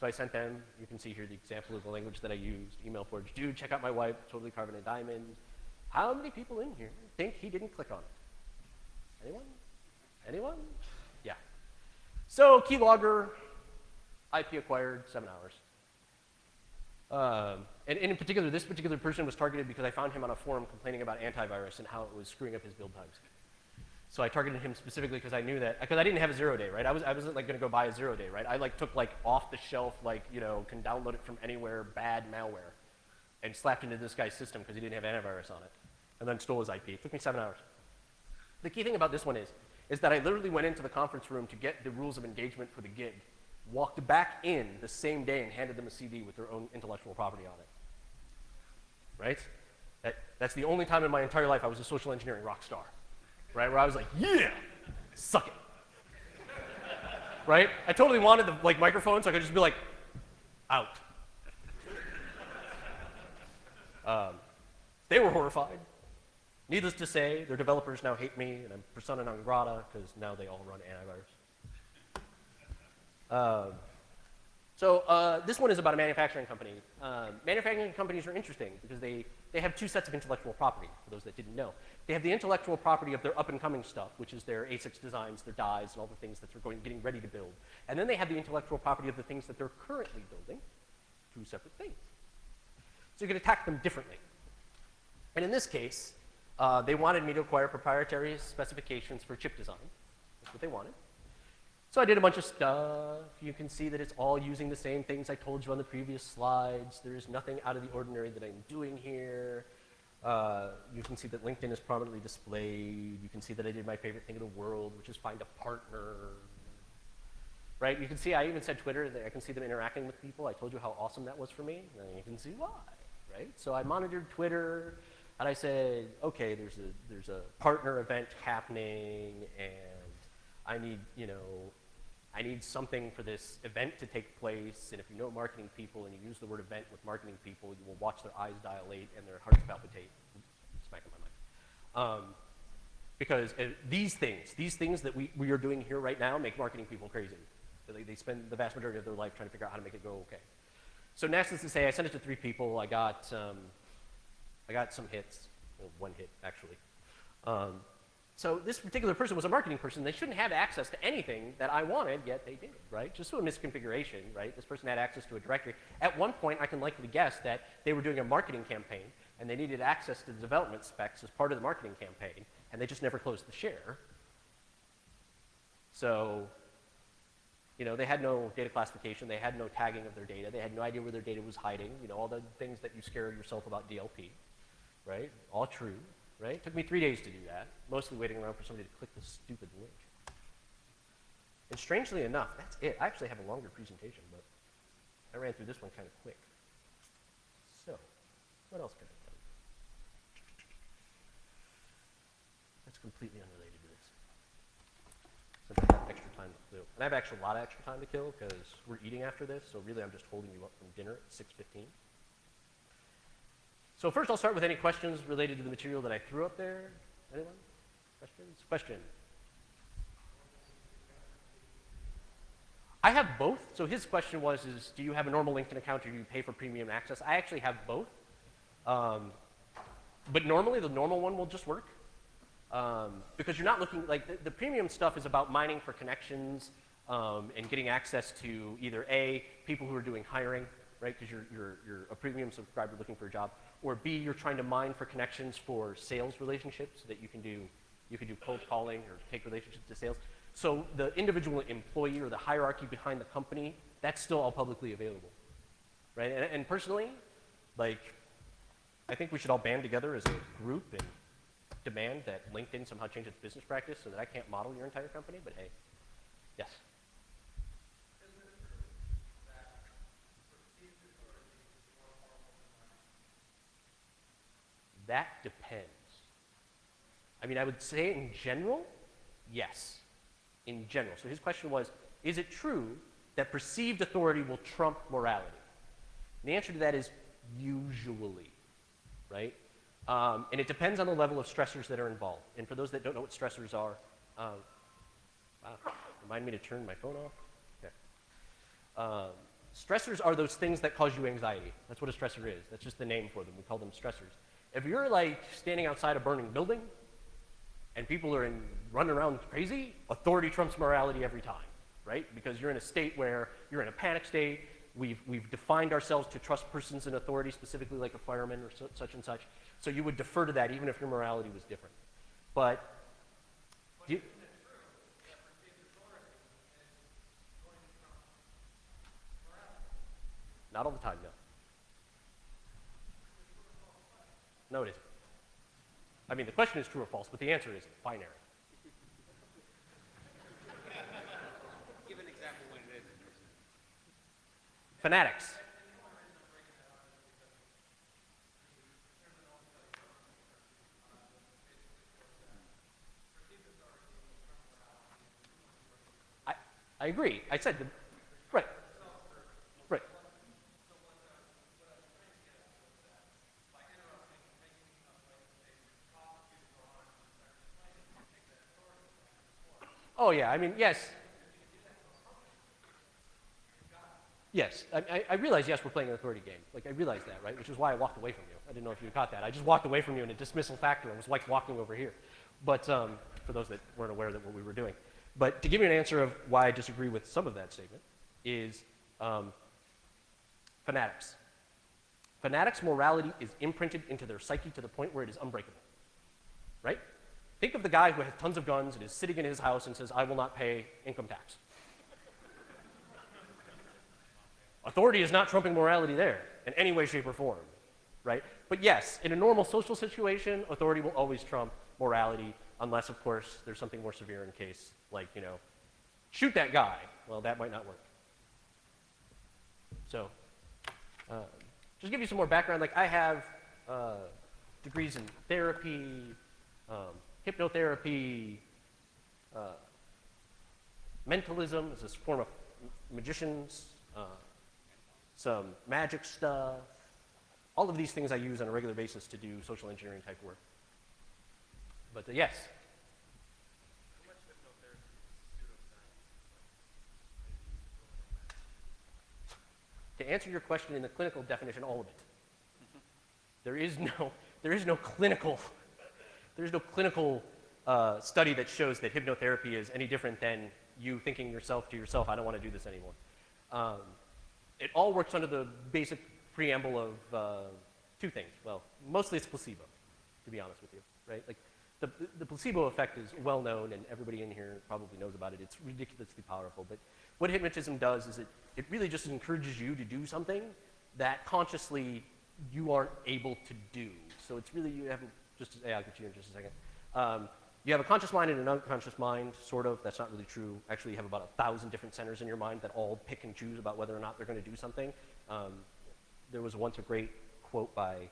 So I sent them, you can see here the example of the language that I used, email forged, dude, check out my wife, totally carving a diamond. How many people in here think he didn't click on it? Anyone? Anyone? Yeah. So keylogger, IP acquired, 7 hours. And in particular, this particular person was targeted because I found him on a forum complaining about antivirus and how it was screwing up his build times. So I targeted him specifically because I knew that, because I didn't have a 0-day, right? I wasn't like gonna go buy a 0-day, right? I like took like off the shelf, like, you know, can download it from anywhere, bad malware, and slapped into this guy's system because he didn't have antivirus on it, and then stole his IP. It took me 7 hours. The key thing about this one is that I literally went into the conference room to get the rules of engagement for the gig, walked back in the same day and handed them a CD with their own intellectual property on it, right? That's the only time in my entire life I was a social engineering rock star, right? Where I was like, yeah, suck it, right? I totally wanted the like microphone so I could just be like, out. They were horrified. Needless to say, their developers now hate me, and I'm persona non grata because now they all run antivirus. This one is about a manufacturing company. Manufacturing companies are interesting because they have two sets of intellectual property, for those that didn't know. They have the intellectual property of their up-and-coming stuff, which is their ASICs designs, their dies, and all the things that they're getting ready to build. And then they have the intellectual property of the things that they're currently building, two separate things. So you can attack them differently. And in this case, they wanted me to acquire proprietary specifications for chip design. That's what they wanted. So I did a bunch of stuff. You can see that it's all using the same things I told you on the previous slides. There's nothing out of the ordinary that I'm doing here. You can see that LinkedIn is prominently displayed. You can see that I did my favorite thing in the world, which is find a partner. Right? You can see I even said Twitter. I can see them interacting with people. I told you how awesome that was for me. And you can see why. Right? So I monitored Twitter. And I said, okay, there's a partner event happening, and I need something for this event to take place. And if you know marketing people and you use the word event with marketing people, you will watch their eyes dilate and their hearts palpitate. Smacking my mic. Because these things that we are doing here right now make marketing people crazy. They spend the vast majority of their life trying to figure out how to make it go okay. So next is to say, I sent it to 3 people. I got some hits, well, 1 hit actually. So this particular person was a marketing person. They shouldn't have access to anything that I wanted, yet they did, right? Just through a misconfiguration, right? This person had access to a directory. At one point, I can likely guess that they were doing a marketing campaign, and they needed access to the development specs as part of the marketing campaign, and they just never closed the share. So They had no data classification, they had no tagging of their data, they had no idea where their data was hiding, all the things that you scare yourself about DLP, right? All true, right? It took me 3 days to do that, mostly waiting around for somebody to click this stupid link. And strangely enough, that's it. I actually have a longer presentation, but I ran through this one kind of quick. So, what else can I tell you? That's completely unrelated to this. Since I have extra time to kill. And I have actually a lot of extra time to kill because we're eating after this, so really I'm just holding you up from dinner at 6:15. So first I'll start with any questions related to the material that I threw up there. Anyone? Questions? Question? I have both. So his question was, do you have a normal LinkedIn account or do you pay for premium access? I actually have both. But normally the normal one will just work. Because you're not looking, like the premium stuff is about mining for connections and getting access to either A, people who are doing hiring, right, because you're a premium subscriber looking for a job, or B, you're trying to mine for connections for sales relationships so that you can do cold calling or take relationships to sales. So the individual employee or the hierarchy behind the company, that's still all publicly available, right? And personally, like, I think we should all band together as a group and demand that LinkedIn somehow change its business practice so that I can't model your entire company, but hey, yes. That depends. I mean, I would say in general, yes, in general. So his question was, is it true that perceived authority will trump morality? And the answer to that is usually, right? And it depends on the level of stressors that are involved. And for those that don't know what stressors are, remind me to turn my phone off. Okay. Stressors are those things that cause you anxiety. That's what a stressor is. That's just the name for them. We call them stressors. If you're like standing outside a burning building and people are running around crazy, authority trumps morality every time, right? Because you're in a state where you're in a panic state. We've defined ourselves to trust persons in authority, specifically like a fireman or such and such. So you would defer to that even if your morality was different. But isn't it true that perceived authority is going to trump morality? Not all the time, no. No, it isn't. I mean, the question is true or false, but the answer is binary. Give an example when it is. Fanatics. I agree. I said, right. Right. Oh, yeah, I mean, yes. Yes, I realize, yes, we're playing an authority game. Like, I realize that, right? Which is why I walked away from you. I didn't know if you caught that. I just walked away from you in a dismissal factor. It was like walking over here. But for those that weren't aware of what we were doing. But to give you an answer of why I disagree with some of that statement is fanatics. Fanatics' morality is imprinted into their psyche to the point where it is unbreakable, right? Think of the guy who has tons of guns and is sitting in his house and says, I will not pay income tax. Authority is not trumping morality there in any way, shape, or form, right? But yes, in a normal social situation, authority will always trump morality unless, of course, there's something more severe in case, like, shoot that guy. Well, that might not work. So, just give you some more background. Like, I have degrees in therapy, hypnotherapy, mentalism is this form of magicians, some magic stuff. All of these things I use on a regular basis to do social engineering type work. But yes? To answer your question in the clinical definition, all of it. There is no clinical study that shows that hypnotherapy is any different than you thinking yourself to yourself, I don't want to do this anymore. It all works under the basic preamble of two things. Well, mostly it's placebo, to be honest with you, right? Like the placebo effect is well known, and everybody in here probably knows about it. It's ridiculously powerful. But what hypnotism does is it really just encourages you to do something that consciously you aren't able to do. So it's really, you have, I'll get to you in just a second. You have a conscious mind and an unconscious mind, sort of. That's not really true. Actually, you have about 1,000 different centers in your mind that all pick and choose about whether or not they're going to do something. There was once a great quote by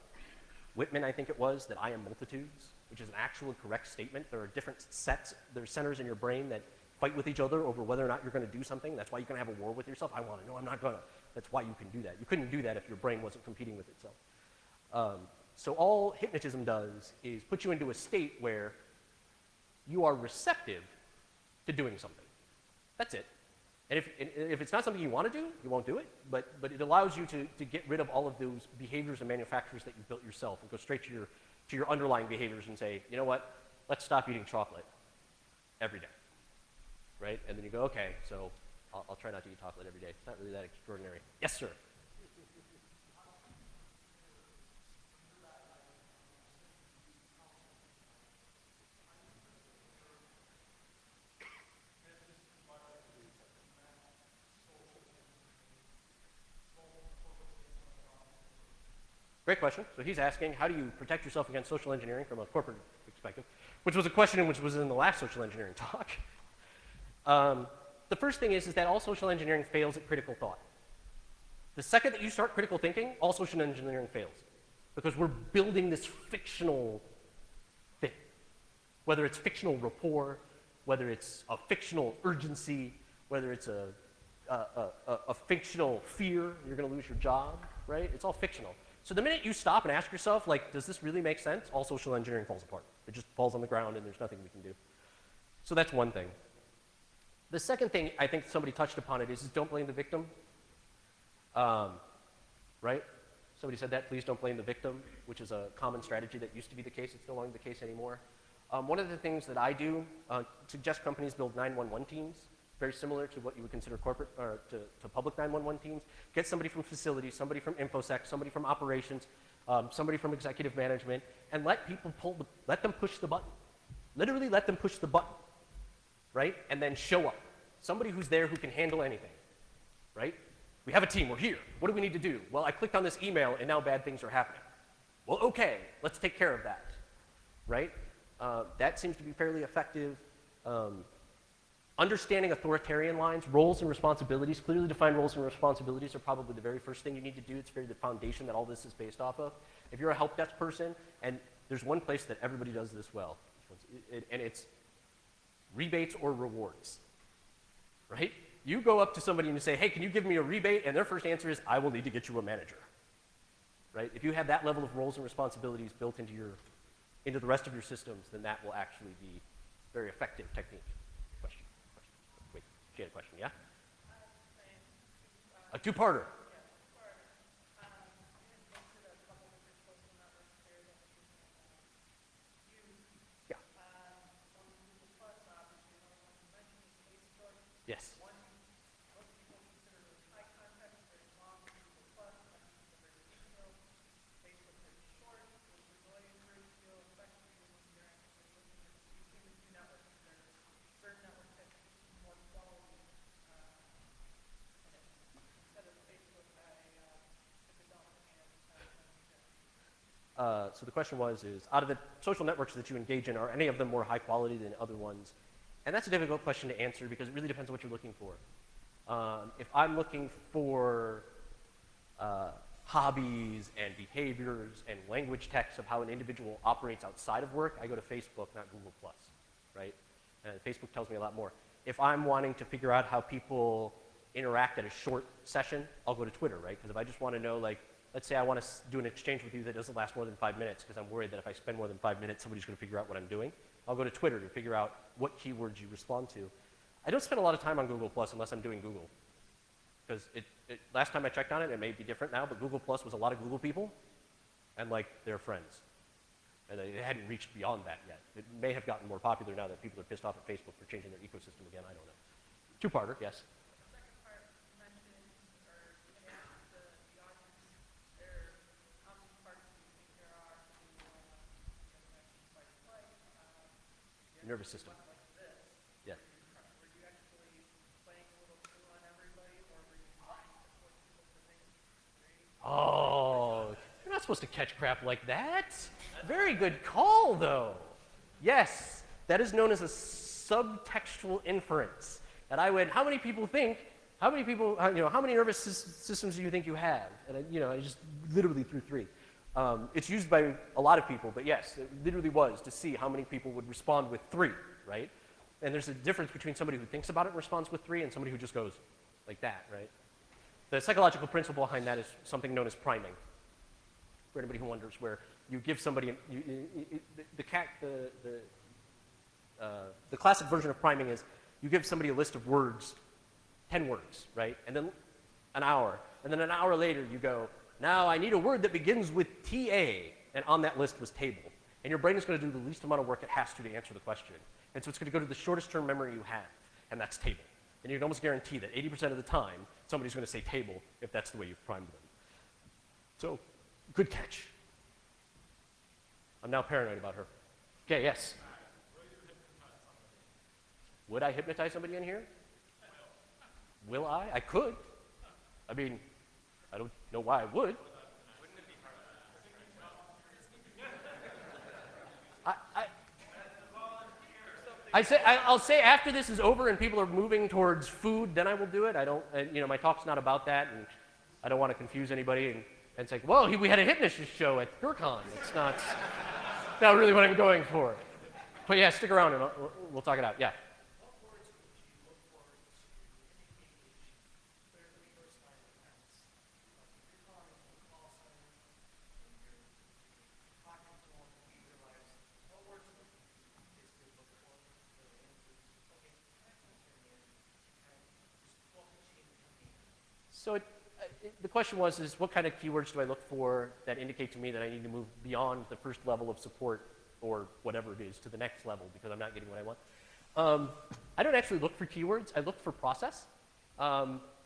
Whitman, I think it was, that I am multitudes, which is an actual and correct statement. There are different sets, there's centers in your brain that fight with each other over whether or not you're going to do something. That's why you're going to have a war with yourself. I want to, no, I'm not going to. That's why you can do that. You couldn't do that if your brain wasn't competing with itself. So all hypnotism does is put you into a state where you are receptive to doing something. That's it. And if it's not something you want to do, you won't do it, but it allows you to get rid of all of those behaviors and manufacturers that you built yourself and go straight to your underlying behaviors and say, you know what, let's stop eating chocolate every day, right? And then you go, okay, so I'll try not to eat chocolate every day. It's not really that extraordinary. Yes, sir. Great question. So he's asking, how do you protect yourself against social engineering from a corporate perspective, which was a question which was in the last social engineering talk. The first thing is that all social engineering fails at critical thought. The second that you start critical thinking, all social engineering fails, because we're building this fictional thing, whether it's fictional rapport, whether it's a fictional urgency, whether it's a fictional fear, you're going to lose your job, right? It's all fictional. So the minute you stop and ask yourself, like, does this really make sense? All social engineering falls apart. It just falls on the ground and there's nothing we can do. So that's one thing. The second thing, I think somebody touched upon it, is don't blame the victim. Right? Somebody said that, please don't blame the victim, which is a common strategy that used to be the case. It's no longer the case anymore. One of the things that I do, suggest companies build 911 teams, very similar to what you would consider corporate or to public 911 teams. Get somebody from facilities, somebody from InfoSec, somebody from operations, somebody from executive management, and let people let them push the button. Literally let them push the button, right? And then show up. Somebody who's there who can handle anything, right? We have a team, we're here. What do we need to do? Well, I clicked on this email and now bad things are happening. Well, okay, let's take care of that, right? That seems to be fairly effective. Understanding authoritarian lines, roles and responsibilities, clearly defined roles and responsibilities are probably the very first thing you need to do. It's very the foundation that all this is based off of. If you're a help desk person, and there's one place that everybody does this well, and it's rebates or rewards, right? You go up to somebody and you say, hey, can you give me a rebate? And their first answer is, I will need to get you a manager, right? If you have that level of roles and responsibilities built into the rest of your systems, then that will actually be a very effective technique. Question. Wait, she had a question, yeah? A two-parter. Yeah. Yes. So the question was, out of the social networks that you engage in, are any of them more high quality than other ones? And that's a difficult question to answer because it really depends on what you're looking for. If I'm looking for hobbies and behaviors and language text of how an individual operates outside of work, I go to Facebook, not Google+, right? And Facebook tells me a lot more. If I'm wanting to figure out how people interact at a short session, I'll go to Twitter, right? Because if I just want to know, like, let's say I want to do an exchange with you that doesn't last more than 5 minutes because I'm worried that if I spend more than 5 minutes, somebody's going to figure out what I'm doing. I'll go to Twitter to figure out what keywords you respond to. I don't spend a lot of time on Google Plus unless I'm doing Google. Because last time I checked on it, it may be different now, but Google Plus was a lot of Google people and like their friends. And they hadn't reached beyond that yet. It may have gotten more popular now that people are pissed off at Facebook for changing their ecosystem again. I don't know. Two-parter, yes. nervous system. Yeah. Were you actually playing a little clue on everybody, or were you trying to put people to things? Oh, you're not supposed to catch crap like that. Very good call, though. Yes, that is known as a subtextual inference. That I would, how many people, how many nervous systems do you think you have? And I just literally threw 3. It's used by a lot of people, but yes, it literally was to see how many people would respond with 3, right? And there's a difference between somebody who thinks about it and responds with 3 and somebody who just goes like that, right? The psychological principle behind that is something known as priming. For anybody who wonders, where you give somebody, the classic version of priming is you give somebody a list of words, 10 words, right? And then an hour. And then an hour later you go, now I need a word that begins with TA. And on that list was table. And your brain is going to do the least amount of work it has to answer the question. And so it's going to go to the shortest term memory you have, and that's table. And you can almost guarantee that 80% of the time, somebody's going to say table if that's the way you've primed them. So, good catch. I'm now paranoid about her. Okay, yes? Would I hypnotize somebody in here? Will I? I could. I mean, I don't know why I would. I'll say after this is over and people are moving towards food, then I will do it. I don't, my talk's not about that, and I don't want to confuse anybody and it's like, whoa, we had a hypnotist show at GrrCON. It's not really what I'm going for. But yeah, stick around and we'll talk it out. Yeah. What words would you look for to engage clearly first line defense? Like if you're calling into a call center and you're talking to one and you realize, what words would you basically look for really into, okay, that's not turn in, and just what would change your behavior? So the question was, what kind of keywords do I look for that indicate to me that I need to move beyond the first level of support or whatever it is to the next level because I'm not getting what I want? I don't actually look for keywords. I look for process.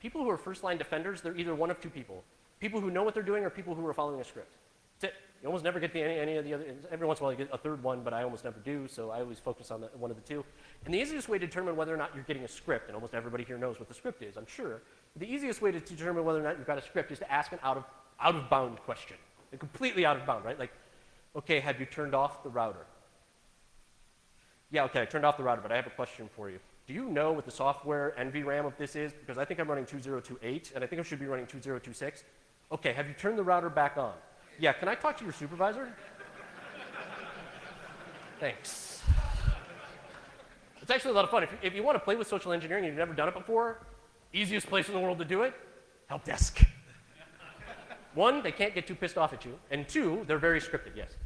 People who are first-line defenders, they're either one of 2 people. People who know what they're doing or people who are following a script. That's it. You almost never get any of the other. Every once in a while you get a third one, but I almost never do, so I always focus on one of the 2. And the easiest way to determine whether or not you're getting a script, and almost everybody here knows what the script is, I'm sure, the easiest way to determine whether or not you've got a script is to ask an out-of-bound question. A completely out of bound, right? Like, okay, have you turned off the router? Yeah, okay, I turned off the router, but I have a question for you. Do you know what the software NVRAM of this is? Because I think I'm running 2028, and I think I should be running 2026. Okay, have you turned the router back on? Yeah, can I talk to your supervisor? Thanks. It's actually a lot of fun. If you want to play with social engineering and you've never done it before, easiest place in the world to do it, help desk. 1, they can't get too pissed off at you, and 2, they're very scripted, yes.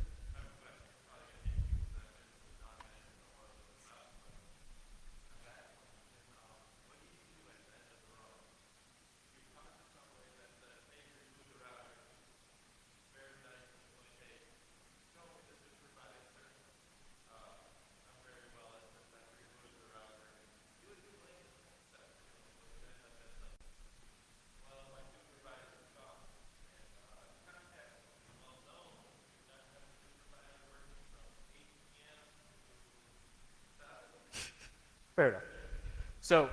Fair enough. So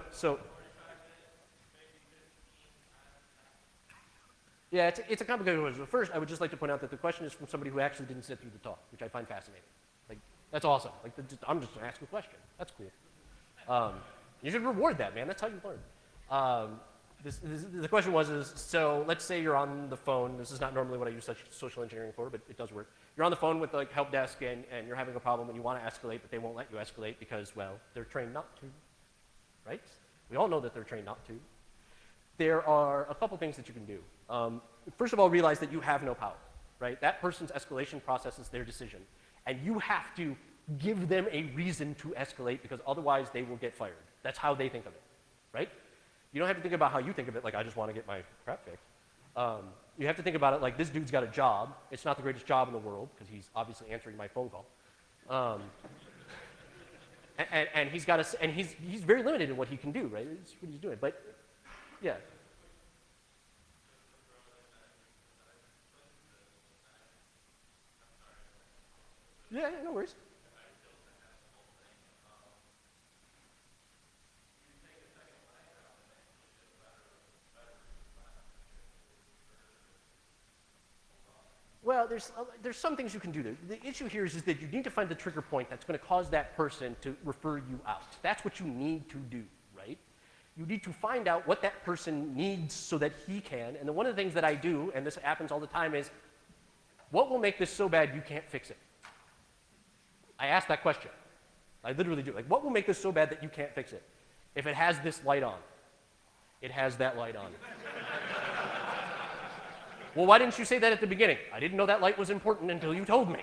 yeah, it's a complicated question. First, I would just like to point out that the question is from somebody who actually didn't sit through the talk, which I find fascinating. Like, that's awesome. Like, I'm just going to ask a question. That's cool. You should reward that, man. That's how you learn. The question was, so let's say you're on the phone. This is not normally what I use social engineering for, but it does work. You're on the phone with like help desk and you're having a problem and you want to escalate, but they won't let you escalate because, well, they're trained not to, right? We all know that they're trained not to. There are a couple things that you can do. First of all, realize that you have no power, right? That person's escalation process is their decision. And you have to give them a reason to escalate because otherwise they will get fired. That's how they think of it, right? You don't have to think about how you think of it, like I just want to get my crap fixed. You have to think about it like this dude's got a job. It's not the greatest job in the world because he's obviously answering my phone call. And he's very limited in what he can do, right? It's what he's doing. But yeah. Yeah, no worries. well, there's some things you can do. The issue here is that you need to find the trigger point that's going to cause that person to refer you out. That's what you need to do, right? You need to find out what that person needs so that he can. And then one of the things that I do, and this happens all the time, is what will make this so bad you can't fix it? I ask that question. I literally do. Like, what will make this so bad that you can't fix it? If it has this light on, it has that light on. Well, why didn't you say that at the beginning? I didn't know that light was important until you told me.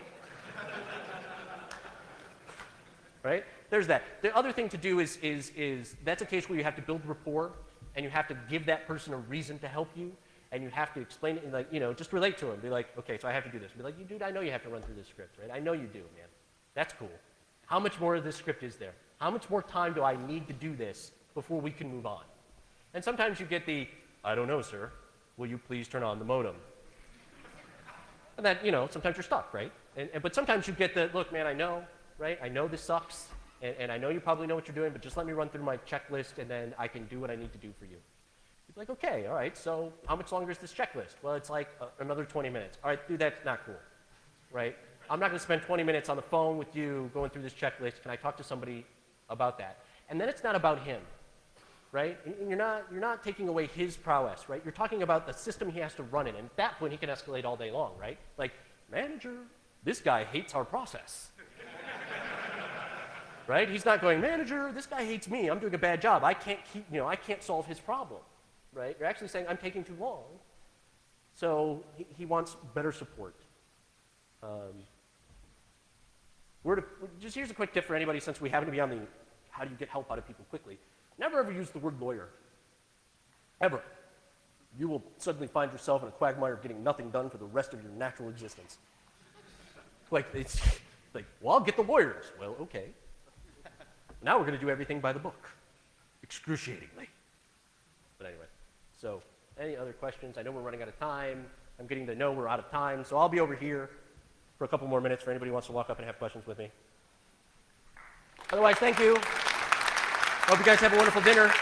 Right? There's that. The other thing to do is that's a case where you have to build rapport, and you have to give that person a reason to help you, and you have to explain it, and like, you know, just relate to them. Be like, okay, so I have to do this. Be like, dude, I know you have to run through this script, right? I know you do, man. That's cool. How much more of this script is there? How much more time do I need to do this before we can move on? And sometimes you get the, I don't know, sir. Will you please turn on the modem? And that, you know, sometimes you're stuck, right? But sometimes you get the, look, man, I know, right? I know this sucks, and I know you probably know what you're doing, but just let me run through my checklist, and then I can do what I need to do for you. You'd be like, okay, all right, so how much longer is this checklist? Well, it's like another 20 minutes. All right, dude, that's not cool, right? I'm not going to spend 20 minutes on the phone with you going through this checklist. Can I talk to somebody about that? And then it's not about him. Right? And you're not taking away his prowess, right? You're talking about the system he has to run in. And at that point, he can escalate all day long, right? Like, manager, this guy hates our process. Right? He's not going, manager, this guy hates me. I'm doing a bad job. I can't solve his problem, right? You're actually saying, I'm taking too long. So he wants better support. Just here's a quick tip for anybody, since we happen to be on the how do you get help out of people quickly. Never ever use the word lawyer. Ever. You will suddenly find yourself in a quagmire getting nothing done for the rest of your natural existence. Like, it's like, well, I'll get the lawyers. Well, okay. Now we're going to do everything by the book. Excruciatingly. But anyway, so any other questions? I know we're running out of time. I'm getting to know we're out of time, so I'll be over here for a couple more minutes for anybody who wants to walk up and have questions with me. Otherwise, thank you. Hope you guys have a wonderful dinner.